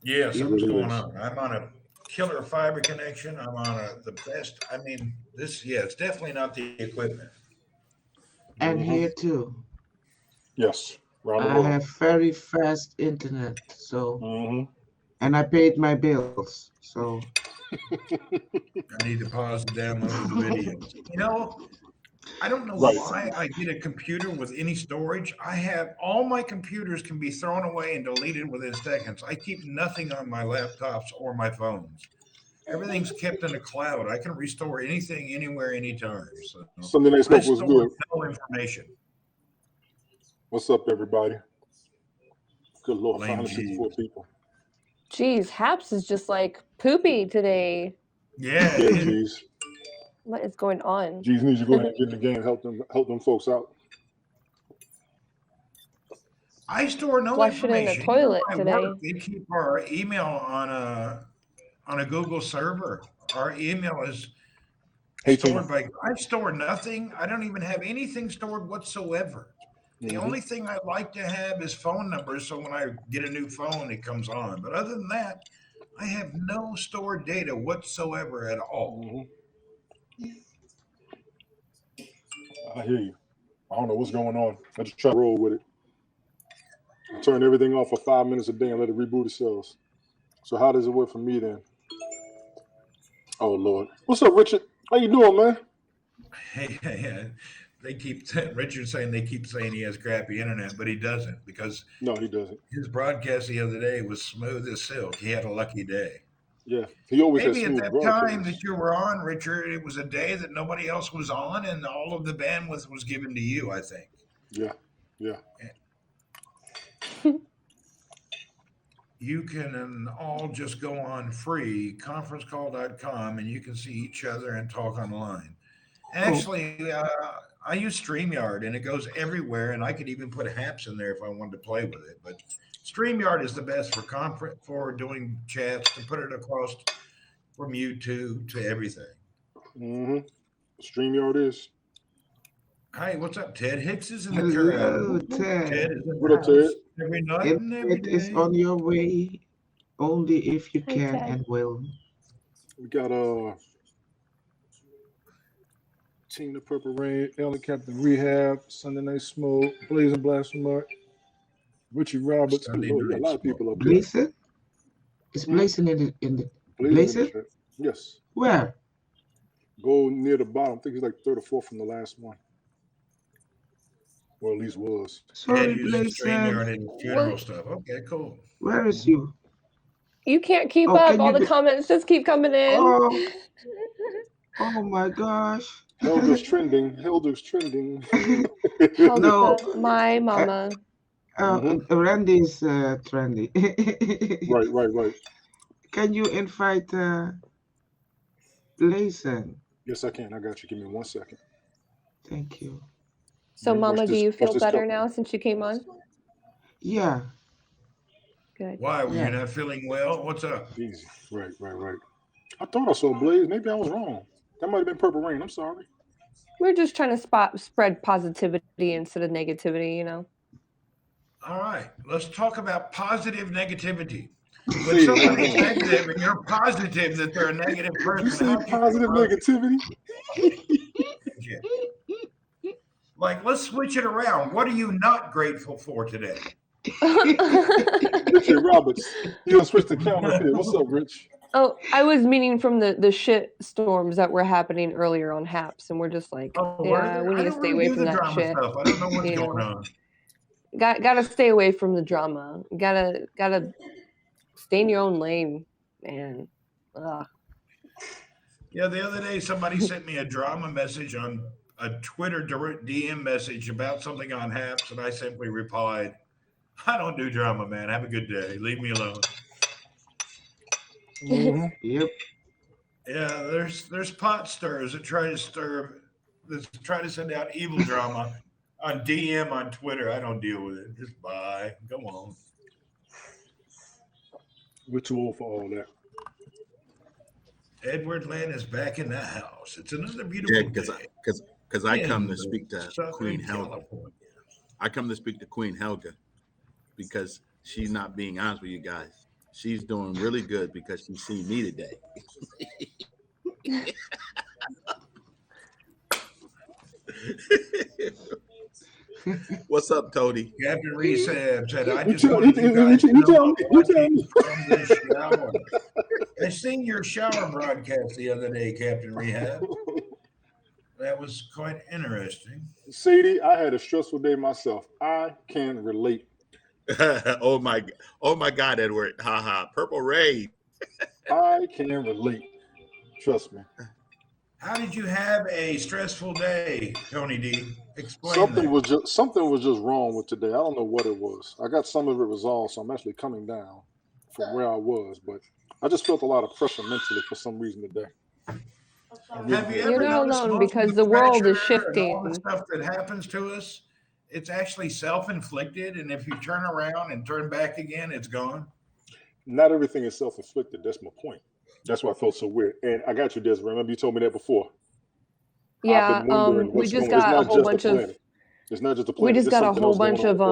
Yeah, It something's really going is. on. I'm on a killer fiber connection. I'm on the best. I mean, it's definitely not the equipment. And Mhm. here too. Yes, around the I world. have very fast internet. So, Mhm. and I paid my bills. So, I need to pause and download the videos. You know, I don't know Right. why I get a computer with any storage. I have all my computers can be thrown away and deleted within seconds. I keep nothing on my laptops or my phones. Everything's kept in the cloud. I can restore anything, anywhere, anytime. So Sunday Night I Smoke was store good. no information. What's up, everybody? Good Lord, Lame 564 people. Jeez, Haps is just like poopy today. Yeah, Yeah, it is. geez. What is going on? Geez needs to go ahead and get in the game, help them folks out. I store no Flush it in the information. toilet My today. work, they keep our email on a Google server. Our email is Hey, stored Tina. by. I store nothing. I don't even have anything stored whatsoever. The Mhm. only thing I like to have is phone numbers. So when I get a new phone, it comes on. But other than that, I have no stored data whatsoever at all. Mhm. I hear you. I don't know what's going on. I just try to roll with it. I turn everything off for 5 minutes a day and let it reboot itself. So how does it work for me then? Oh Lord. What's up, Richard? How you doing, man? Hey, they keep Richard saying they keep saying he has crappy internet, but he doesn't because No, he doesn't. his broadcast the other day was smooth as silk. He had a lucky day. Yeah. He always has Maybe at smooth that time broadcasts. that you were on, Richard, it was a day that nobody else was on, and all of the bandwidth was given to you. I think. Yeah. Yeah. You can all just go on free conferencecall.com and you can see each other and talk online. Actually, I use StreamYard and it goes everywhere, and I could even put Haps in there if I wanted to play with it. But StreamYard is the best for doing chats, to put it across from YouTube to everything. Mm-hmm. StreamYard is. Hi, what's up, Ted? Hicks is in the Hello, Ted Ted. is in What the up, Ted? house every night and every Internet is day. on your way, only if you Hi, can Ted. and will. We got Team the Purple Rain, Ellen Captain Rehab, Sunday Night Smoke, Blazing Blasphemous, Richie Roberts. Good Sunday Lord, we got a night lot of smoke. people up there. Blazing? Is Hmm? Blazing in the Blazing in the Blazing? chat. Yes. Where? Go near the bottom. I think he's like third or fourth from the last one. Or at least was. Ted Sorry, using Blazing. StreamYard in his funeral Well, stuff. Okay, cool. Where is you? you can't keep Oh, up. can All you the be? comments just keep coming in. Oh my gosh. Helder's trending. Helder's trending. No, Helga, my mama. Randy's trendy. Right. Can you invite Blazing? Yes, I can. I got you. Give me 1 second. Thank you. So, Let me Mama, watch do this- you watch feel this better couple. now since you came on? Yeah. Good. Why were Yeah. you not feeling well? What's up? Easy. Right. I thought I saw Blaze. Maybe I was wrong. That might have been Purple Rain. I'm sorry. We're just trying to spread positivity instead of negativity, you know. All right, let's talk about positive negativity. When Say that. somebody's negative and you're positive that they're a negative Did you person, say how can you positive approach negativity? it? Like, let's switch it around. What are you not grateful for today? Richie Roberts. You gonna switch the counterfeit. What's up, Rich? Oh, I was meaning from the shit storms that were happening earlier on Haps, and we're just like, Oh, were yeah, there? we I need to don't stay really away do from the that drama shit. stuff. I don't know what's You going know. on. Gotta stay away from the drama. Gotta stay in your own lane, man. Ugh. Yeah, the other day somebody sent me a drama message on a Twitter direct DM message about something on Haps, and I simply replied, "I don't do drama, man. Have a good day. Leave me alone." Mm-hmm. Yep. Yeah, there's pot stirrers that try to send out evil drama on DM on Twitter. I don't deal with it. Just bye. Go on. We're too old for all that. Edward Land is back in the house. It's another Yeah, beautiful day. because I come in to speak to Southern Queen Helga. California. I come to speak to Queen Helga because she's not being honest with you guys. She's doing really good because she's seen me today. What's up, Tony? Captain Resab said, "I You just tell wanted you guys to know I'm watching me. from the shower." I seen your shower broadcast the other day, Captain Rehab. That was quite interesting. Sadie, I had a stressful day myself. I can relate. oh my God, Edward. Ha ha. Purple Rain. I can relate. Trust me. How did you have a stressful day, Tony D? Explain Something that. was just wrong with today. I don't know what it was. I got some of it resolved, so I'm actually coming down from where I was, but I just felt a lot of pressure mentally for some reason today. I really Have you did. You're ever not noticed alone most of because the the world is pressure and all the shifting. stuff that happens to us? It's actually self-inflicted, and if you turn around and turn back again, it's gone. Not everything is self-inflicted. That's my point. That's why I felt so weird. And I got you, Desiree. Remember you told me that before. I've Yeah, been wondering we what's just going on. It's got a not whole just the bunch of planet. It's not just the we planet. just There's got a something whole else going bunch on of with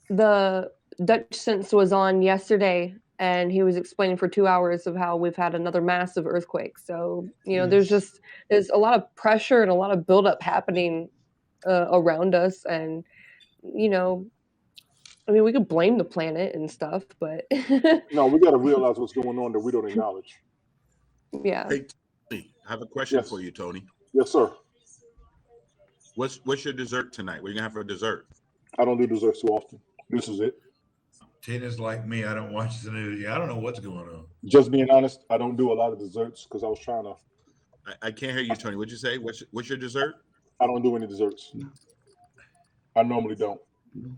everything. the Dutch Sense was on yesterday, and he was explaining for 2 hours of how we've had another massive earthquake. So there's a lot of pressure and a lot of buildup happening around us, and I mean, we could blame the planet and stuff, but No, we got to realize what's going on that we don't acknowledge. yeah. Hey, Tony, I have a question Yes. for you, Tony. Yes, sir. What's your dessert tonight? What are you gonna have for dessert? I don't do desserts too often. This is it. Tina's like me. I don't watch the news. I don't know what's going on. Just being honest, I don't do a lot of desserts because I was trying to. I can't hear you, Tony. What'd you say? What's your dessert? I don't do any desserts. No. I normally don't. No.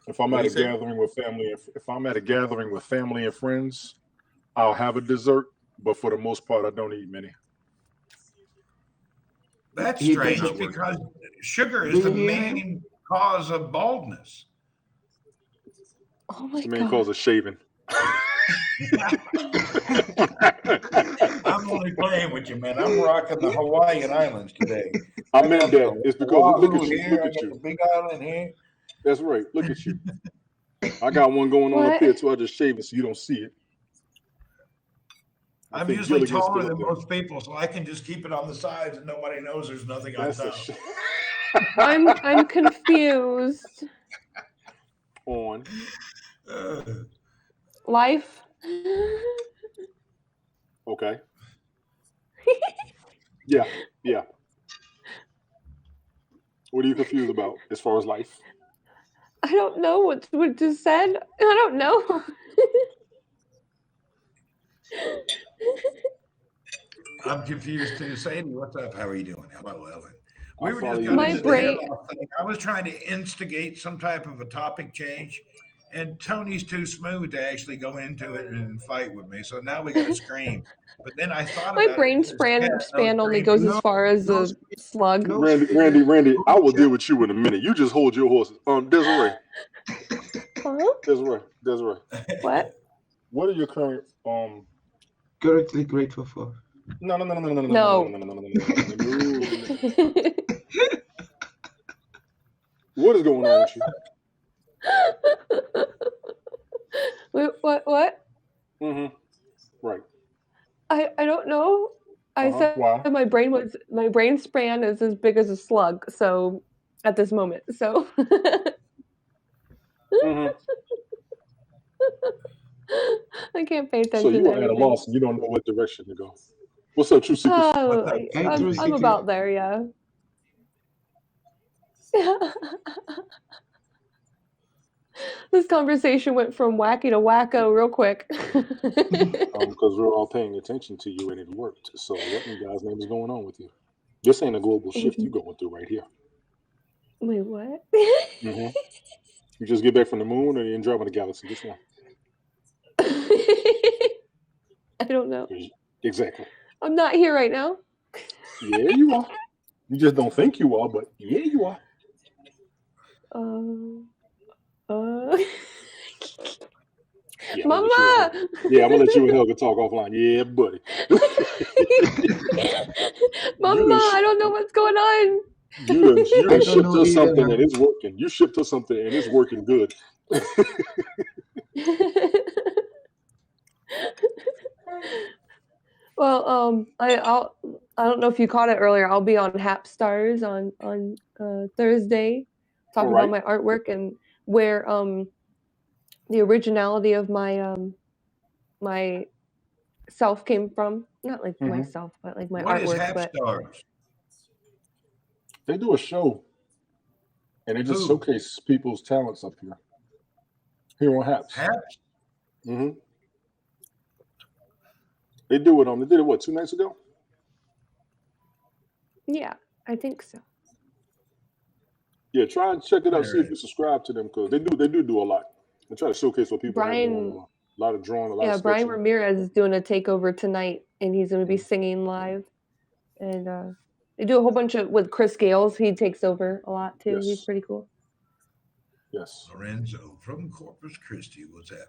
If I'm What at do a you say? gathering with family, if I'm at a gathering with family and friends, I'll have a dessert. But for the most part, I don't eat many. That's He strange doesn't- because sugar Do is the you hear him? main cause of baldness. Oh my It's the main god. cause of shaving. I'm only playing with you, man. I'm rocking the Hawaiian Islands today. I got meant the that. It's because look Oahu at you. here, Look I at got the you. Big Island here. That's right. Look at you. I got one going on up What? here too. I just shave it so you don't see it. I I'm think usually Gilligan's taller still than up there. most people, so I can just keep it on the sides and nobody knows there's nothing on That's a top. I'm confused. on. Life. Okay. Yeah. Yeah. What are you confused about as far as life? I don't know what just said. I don't know. I'm confused too. Sadie, what's up? How are you doing? Hello, Ellen. We I'll were follow just you going My into next the door. brain. head off thing. I was trying to instigate some type of a topic change, and Tony's too smooth to actually go into it and fight with me. So now we got to scream. But then I thought My about brain it. span only goes as far as No, a slug. no Randy, screaming. Randy, I will Chat. deal with you in a minute. You just hold your horses. Desiree, Huh? Desiree. What? What are your current Currently grateful for. No. No. What is going on with you? Wait, what? Mm-hmm. Right. I don't know. I said Why? my brain span is as big as a slug. So at this moment, so Mm-hmm. I can't pay So attention you to are at a anything. loss and you don't know what direction to go. What's up, True Secrets? Oh, Hey, I'm True I'm Secret. about there, yeah. This conversation went from wacky to wacko real quick. Because we're all paying attention to you and it worked. So what in God's name is going on with you? This ain't a global shift you going through right here. Wait, what? Mm-hmm. You just get back from the moon or you're in Andromeda Galaxy? Which one? I don't know. Exactly. I'm not here right now. Yeah, you are. You just don't think you are, but yeah, you are. Yeah, I'm gonna let you and Mama! Helga- yeah, I'm gonna let you and Helga talk offline. Yeah, buddy. Mama, I don't know what's going on. You done I don't shipped know us either. something and it's working. You shipped us something and it's working good. Well, I don't know if you caught it earlier. I'll be on Hap Stars on Thursday, talking about my artwork and where the originality of my my self came from. Not like Mhm. myself, but like my What is artwork. Hap But Stars? They do a show and they just Who? showcase people's talents up here on Haps. Haps? Mm-hmm. They do it they did it what, 2 nights ago? Yeah, I think so. Yeah, try and check it out. See if Alright. you subscribe to them because they do a lot. They try to showcase what people have Brian, going on. A lot of drawing, a lot yeah, of Brian sketching. Ramirez is doing a takeover tonight, and he's going to be singing live. And they do a whole bunch of with Chris Gales. He takes over a lot too. He's Yes. pretty cool. Yes. Lorenzo from Corpus Christi, what's happening?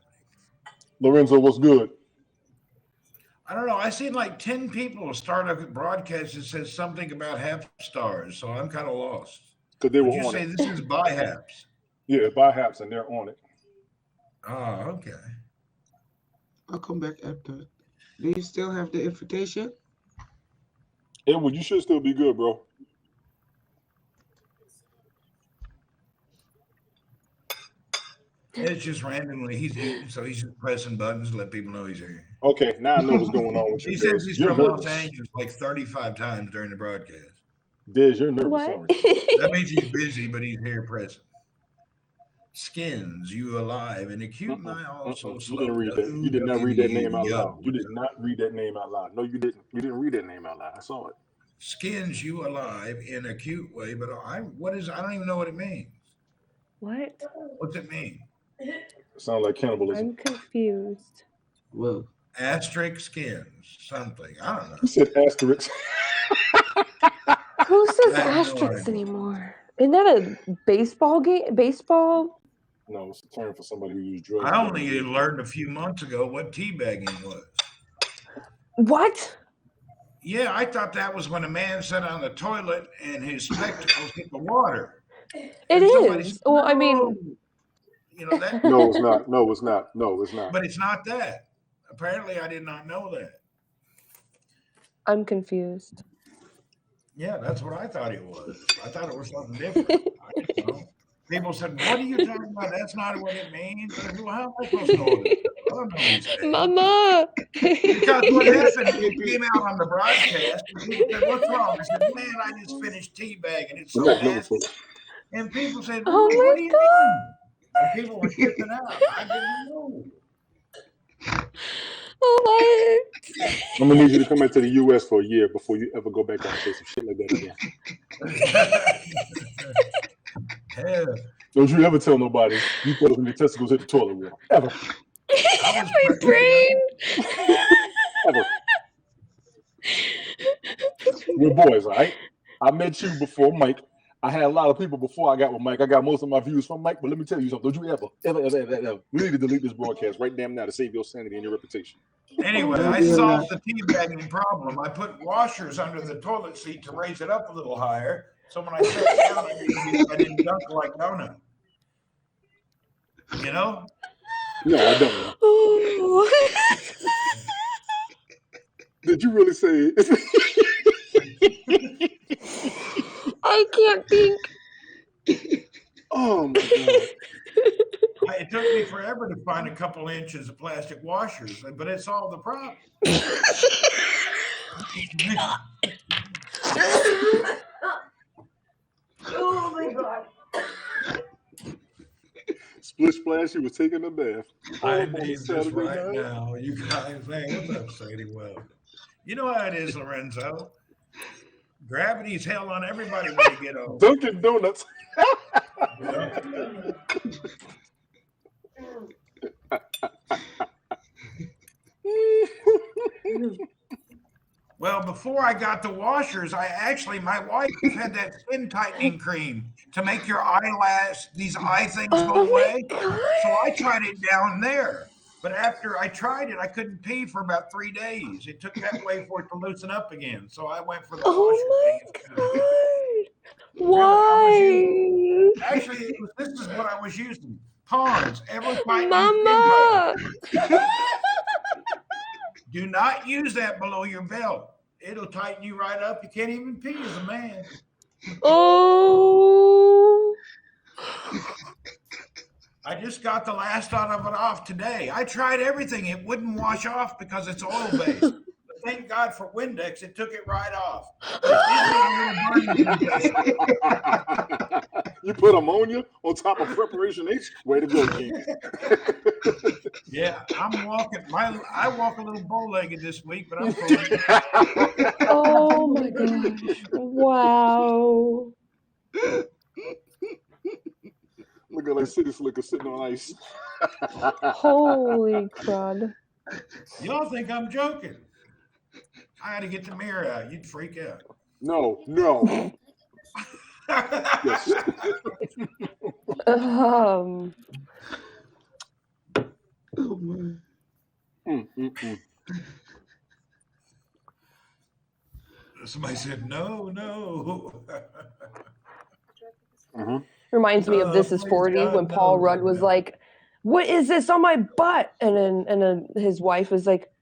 Lorenzo, what's good? I don't know. I seen like 10 people start a broadcast that says something about half stars, so I'm kind of lost. Because they were Would you on say it. this is by Haps? Yeah, by Haps, and they're on it. Oh, okay. I'll come back after. Do you still have the invitation? Edward, you should still be good, bro. It's just randomly. He's eating, so he's just pressing buttons to let people know he's here. Okay, now I know what's going on with you. He says Dez. he's You're from Los nervous. Angeles like 35 times during the broadcast. Dez, you're nervous, What? aren't you? That means he's busy, but he's here present. Skins, you alive, and acute my also You slow. didn't read that. You did not read that name out loud. You did not read that name out loud. No, you didn't. You didn't read that name out loud. I saw it. Skins you alive in a cute way, but I don't even know what it means. What? What's it mean? It sounds like cannibalism. I'm confused. Well, Asterisk skins, something. I don't know. You said asterisk. Who says I have no asterisks idea. anymore? Isn't that a baseball game? Baseball? No, it's a term for somebody who used drugs. I only learned a few months ago what teabagging was. What? Yeah, I thought that was when a man sat on the toilet and his spectacles hit the water. It And somebody is. said, Well, I "No." mean, You know that, No, it's not. No, it's not. No, it's not. but it's not that. Apparently, I did not know that. I'm confused. Yeah, that's what I thought it was. I thought it was something different. I didn't know. People said, "What are you talking about? That's not what it means." I said, well, how am I supposed to know this? I don't know these things. Mama! Because what happened, it came out on the broadcast, and people said, "What's wrong?" I said, "Man, I just finished teabagging. It's so I'm not looking nasty." for it. And people said, Oh "What my do you mean?" And people were tripping out. I didn't know. Oh I'm gonna need you to come back to the U.S. for a year before you ever go back out and say some shit like that again. Hell, Don't you ever tell nobody you thought it was when your testicles hit the toilet wall. Ever. my! My brain! Ever. We're boys, all right? I met you before Mike. I had a lot of people before I got with Mike. I got most of my views from Mike, but let me tell you something. Don't you ever. We need to delete this broadcast right damn now to save your sanity and your reputation. anyway, I solved the teabagging problem. I put washers under the toilet seat to raise it up a little higher. So when I sat down, I didn't dunk like donut. You know? No, I don't know. Oh. Did you really say it? I can't think. Oh my god. It took me forever to find a couple inches of plastic washers, but it solved the problem. Oh my god. Splish Splash, he was taking a bath. I On need this Saturday right night. now. You guys, man, what's up, Sadie? Well, you know how it is, Lorenzo. Gravity's hell on everybody when you get old. Dunkin' Donuts. Well, before I got the washers, my wife had that skin tightening cream to make your these eye things go Oh my away. god. So I tried it down there. But after I tried it, I couldn't pee for about 3 days. It took that way for it to loosen up again. So I went for the washer Oh thing. my god. Really, Why? Actually, this is what I was using. Pond's Ever Tightening Skin Mama! Tightener. Do not use that below your belt. It'll tighten you right up. You can't even pee as a man. Oh. I just got the last lot of it off today. I tried everything. It wouldn't wash off because it's oil-based. But thank God for Windex. It took it right off. But it did leave a little burn in the face. You put ammonia on top of preparation H? Way to go, King. Yeah, I'm walking. I walk a little bow-legged this week, but I'm pulling. Oh my gosh. Wow. Look at like City Slicker sitting on ice. Holy crud. Y'all think I'm joking? I had to get the mirror out. You'd freak out. No. Yes. Oh man. Somebody said, no. Reminds me of This Is Please 40 God, when Paul no, Rudd was no. like, "What is this on my butt?" And then his wife was like,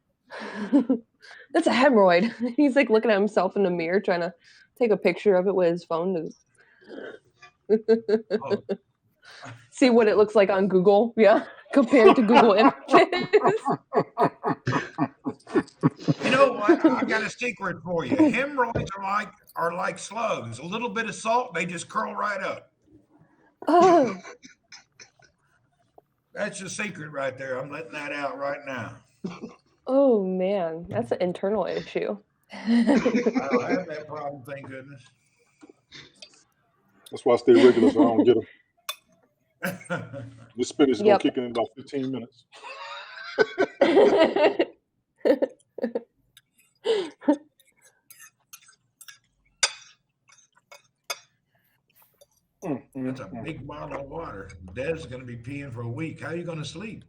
"That's a hemorrhoid." He's like looking at himself in the mirror, trying to take a picture of it with his phone to Oh, see what it looks like on Google. Yeah, compared to Google Images. you know what? I got a secret for you. Hemorrhoids are like slugs. A little bit of salt, they just curl right up. Oh, That's the secret right there. I'm letting that out right now. oh man, that's an internal issue. I don't have that problem, thank goodness. That's why I stay regular so I don't get them. This spinach is Yep. gonna kick in about 15 minutes. That's a big bottle of water. Dad's going to be peeing for a week. How are you going to sleep?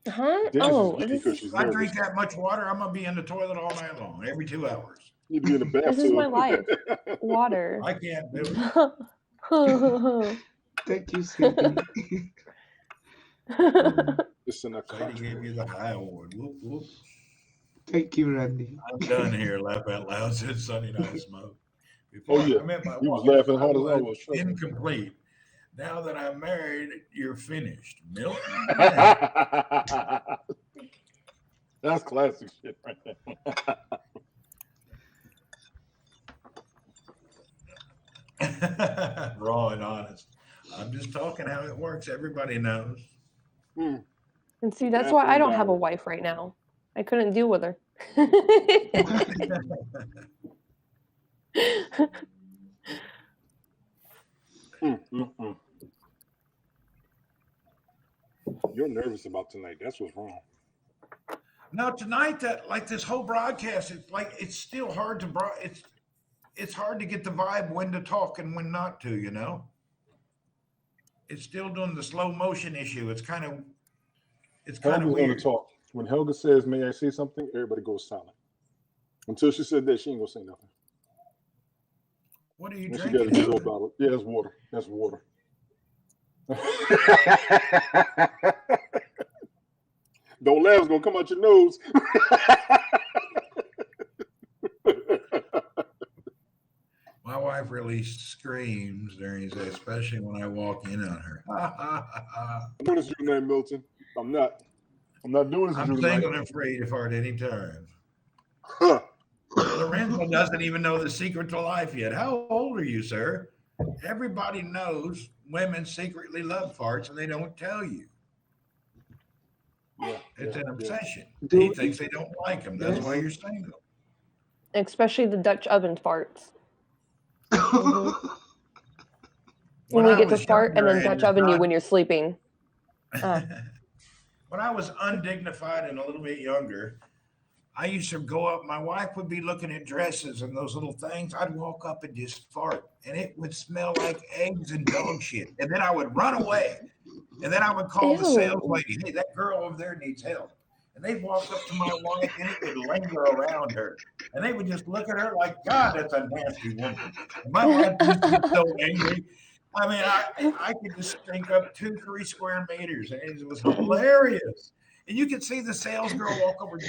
Huh? Dennis Oh, is geeky because she's If I nervous. drink that much water, I'm going to be in the toilet all night long, every 2 hours. You'd be in the bathtub. this is my life. Water. I can't do it. Thank you, Sadie. It's in a Sadie gave you the high award. Whoop, whoop. Thank you, Randy. I'm done here. Laugh out loud, said Sunday Night Smoke. Before Oh, yeah. I met my He was wife, laughing hard as I was. Trust me. incomplete. Now that I'm married, you're finished. Milton? That's classic shit right there. Raw and honest. I'm just talking how it works. Everybody knows. And see, that's why I don't have a wife right now. I couldn't deal with her. You're nervous about tonight. That's what's wrong. Now tonight, this whole broadcast, it's still hard to it's hard to get the vibe when to talk and when not to. You know, it's still doing the slow motion issue. It's kind of Helga's going weird. to talk. When Helga says, "May I say something?" everybody goes silent. Until she said that, she ain't gonna say nothing. What are you And she got a drinking? big old bottle. Yeah, that's water. That's water. Don't laugh, it's gonna come out your nose. My wife really screams during this, especially when I walk in on her. I'm doing this your name, Milton. I'm not doing this I'm with you single tonight. and free to fart any time. Huh. Lorenzo doesn't even know the secret to life yet. How old are you, sir? Everybody knows women secretly love farts and they don't tell you. Yeah, It's an obsession. Do He it. thinks they don't like him. That's Yes. why you're single. Especially the Dutch oven farts. When When I we get to was fart and younger then and Dutch oven you not- when you're sleeping. When I was undignified and a little bit younger, I used to go up. My wife would be looking at dresses and those little things. I'd walk up and just fart, and it would smell like eggs and dog shit. And then I would run away, and then I would call the sales Ew. lady. Hey, that girl over there needs help. And they'd walk up to my wife, and it would linger around her, and they would just look at her like, "God, that's a nasty woman." And my wife used to get so angry. I mean, I could just stink up 2-3 square meters, and it was hilarious. And you could see the sales girl walk over.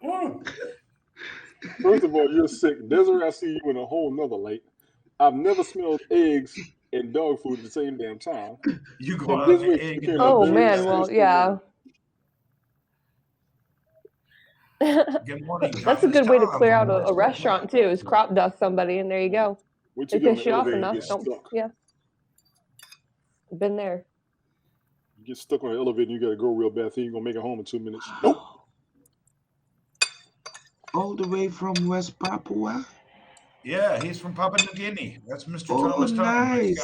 Ooh. First of all, you're sick. Desiree, I see you in a whole nother light. I've never smelled eggs and dog food at the same damn time. You go And out Desiree and egg became and a Oh very man, well sensitive yeah. woman. Good morning. That's a good way to clear out a Thomas. restaurant too, is crop dust somebody and there you go. Wait They till you get piss on you the off elevator and enough. get Don't. stuck. Yeah. Been there. You get stuck on the elevator and you got to go real bad. Think you're gonna make it home in 2 minutes. Nope. All the way from West Papua. Yeah, he's from Papua New Guinea. That's Mr. Oh, Thomas Tom. Nice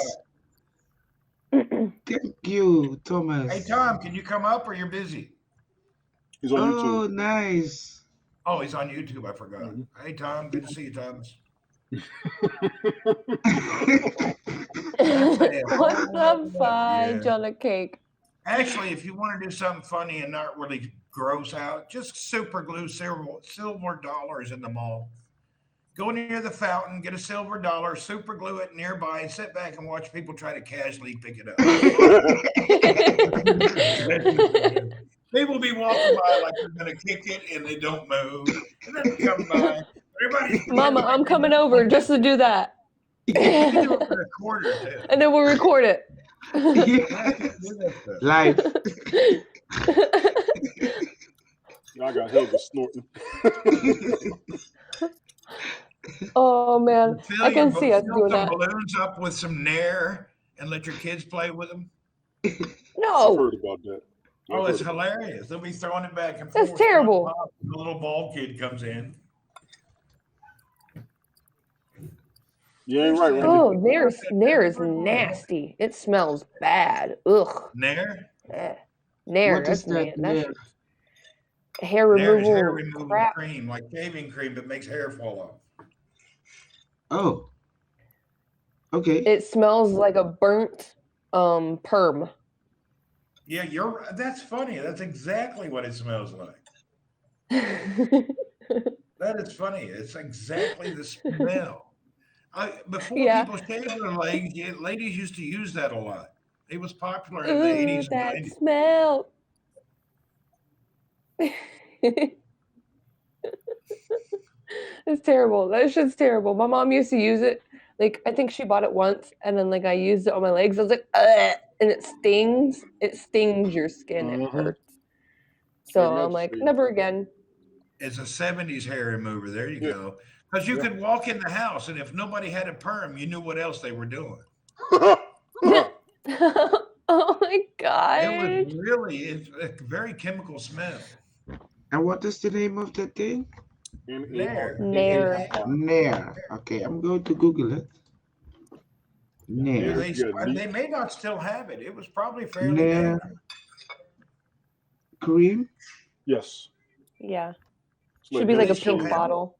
guy. nice. Thank you, Thomas. Hey, Tom, can you come up or you're busy? He's on Oh, YouTube. nice. Oh, he's on YouTube. I forgot. Mhm. Hey, Tom, good to see you, Thomas. What the Yeah. fudge on a cake? Actually, if you want to do something funny and not really gross out, just super glue silver dollars in the mall. Go near the fountain, get a silver dollar, super glue it nearby, and sit back and watch people try to casually pick it up. People be walking by like they're going to kick it and they don't move. And then they come by. Everybody's Mama, I'm coming over just to do that. You can do it for a quarter, too. And then we'll record it. Yes. Do that stuff. Live. I got Helga snorting. Oh man, Fill I can your- see us fill doing some that. balloons up with some Nair and let your kids play with them. I've No, heard about that. Oh, I've it's heard about hilarious. They'll be throwing it back and That's forth. terrible. The little bald kid comes in. it. You ain't right, Randy. Oh, Nair is nasty. It smells bad. Ugh. Nair? Nair, What is that's that? man. That's Nair? hair Nair is removal hair removal crap. cream, like shaving cream that makes hair fall off. Oh. Okay. It smells like a burnt perm. Yeah, that's funny. That's exactly what it smells like. That is funny. It's exactly the smell. Before Yeah. people shaved their legs, ladies used to use that a lot. It was popular in the Ooh, 80s and that 90s. smell. It's terrible. That shit's terrible. My mom used to use it. Like, I think she bought it once, and then like I used it on my legs. I was like, ugh, and it stings. It stings your skin. It Mhm. hurts. So Imagine I'm like, shaving. never again. It's a 70s hair remover. There you Yeah. go. Because you Yeah. could walk in the house, and if nobody had a perm, you knew what else they were doing. Oh my It god. was really, it's a very chemical smell. And what is the name of that thing? Nair. Nair. Nair. Okay, I'm going to Google it. Nair. They may not still have it. It was probably fairly Nair dangerous. cream. Yes. Yeah. It's Should be like a they still pink have it? bottle.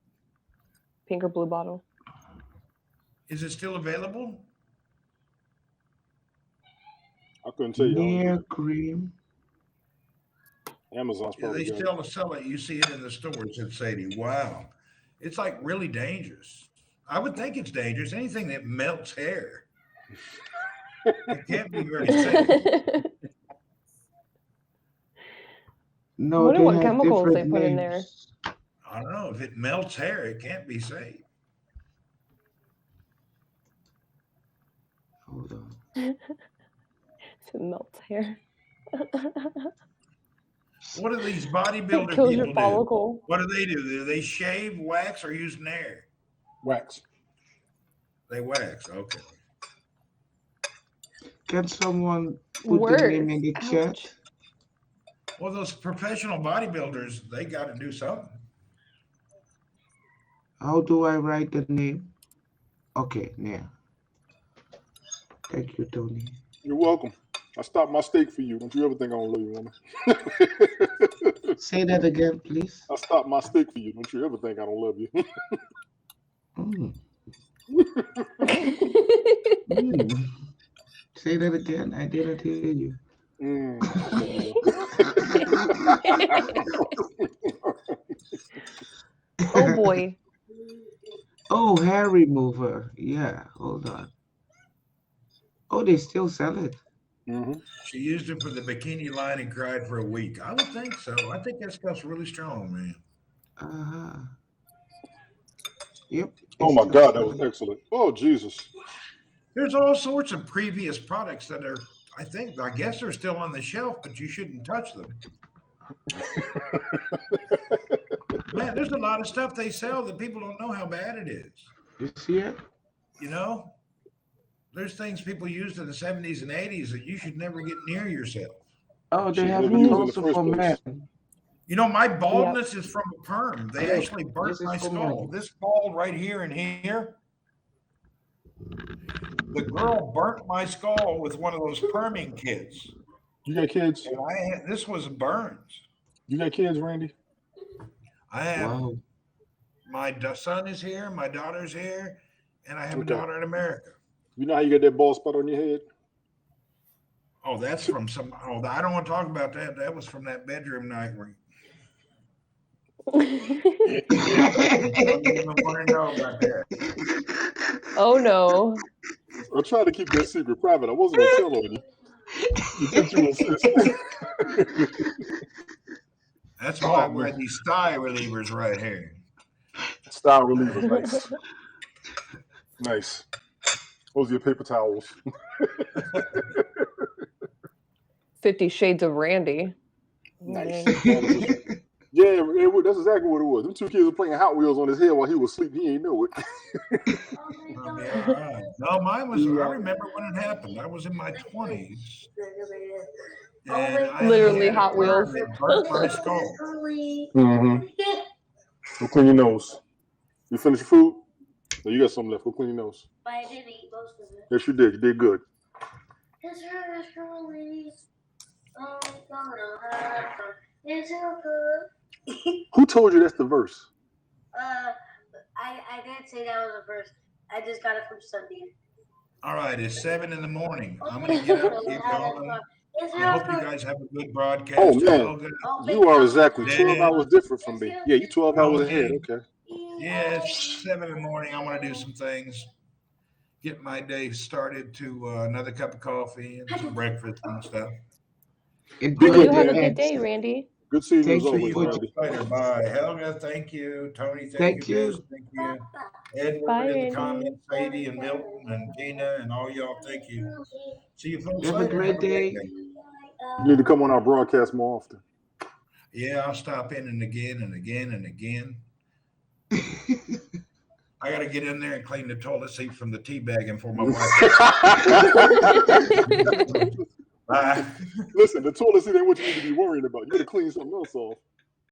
Pink or blue bottle. Is it still available? I couldn't tell you. Nair cream. Amazon's Yeah, probably they got it. still sell it. You see it in the stores, said Sadie. Wow. It's like really dangerous. I would think it's dangerous. Anything that melts hair. It can't be very safe. No, wonder they what have chemicals they different put in there. names. I don't know. If it melts hair, it can't be safe. Hold on. To melt hair. What do these It bodybuilder kills your people do? follicle. What do? Do they shave, wax, or use Nair? Wax. They wax. Okay. Can someone put the name in the Worse. chat? Ouch. Well, those professional bodybuilders, they got to do something. How do I write the name? Okay, Nair. Thank you, Tony. You're welcome. I stopped my steak for you. Don't you ever think I don't love you, woman? Say that again, please. I stopped my steak for you. Don't you ever think I don't love you? Mm. Mm. Say that again. I didn't hear you. Oh boy. Oh, hair remover. Yeah, hold on. Oh, they still sell it. Mm-hmm. She used it for the bikini line and cried for a week. I would think so. I think that stuff's really strong, man. Uh-huh. Yep. Oh it's my still God, that was selling. excellent. Oh Jesus. There's all sorts of previous products that are, I guess they're still on the shelf, but you shouldn't touch them. Man, there's a lot of stuff they sell that people don't know how bad it is. You see it? You know, there's things people used in the 70s and 80s that you should never get near yourself. Oh, they Should have never it use in the also first for place. men. You know, my baldness is from a perm. They Look, actually burnt this is my for skull. men. This bald right here and here. The girl burnt my skull with one of those perming kits. You got kids? And this was burns. You got kids, Randy? I have Wow. my son is here, my daughter's here, and I have Okay. a daughter in America. You know how you got that bald spot on your head? Oh, that's from some. Oh, I don't want to talk about that. That was from that bedroom night where I don't even want to know about that. Oh no. I tried to keep that secret private. I wasn't gonna tell on you. Since you insist. That's why I wear these thigh relievers right here. Style reliever, nice. Nice. Those are your paper towels. 50 Shades of Randy. Nice. Man. Yeah, that's exactly what it was. Them two kids were playing Hot Wheels on his head while he was asleep. He ain't know it. I'll be all right. No, mine was. I remember when it happened. I was in my 20s. And I Literally had a Hot Wheels. burn that burnt my skull. Mm-hmm. Go clean your nose. You finish your food? No, you got something left. Go clean your nose. But I didn't eat most of it. Yes, you did. You did good. Who told you that's the verse? I didn't say that was a verse. I just got it from Sunday. All right, it's 7 in the morning. I'm gonna get up, get going. I hope you guys have a good broadcast. Oh, man. Helga. You are exactly 12 Yeah. hours different from me. Yeah, you 12 hours ahead. Okay. Yeah, it's 7 in the morning. I'm gonna do some things. Get my day started to another cup of coffee and some breakfast and stuff. It Be You good, have a man. good day, Randy. Good seeing you as Thank See you always, for you Randy. later. Bye. Helga, thank you. Tony, Thank thank you. you. Liz, thank you. Edward Bye, in the Randy. comments, Sadie and Milton and Gina and all y'all, thank you. See you folks Have a later. great Have a great day. day. You need to come on our broadcast more often. Yeah, I'll stop in and again and again and again. I got to get in there and clean the toilet seat from the tea bagging for my wife. Bye. Listen, the toilet seat ain't what you need to be worrying about. You got to clean something else off.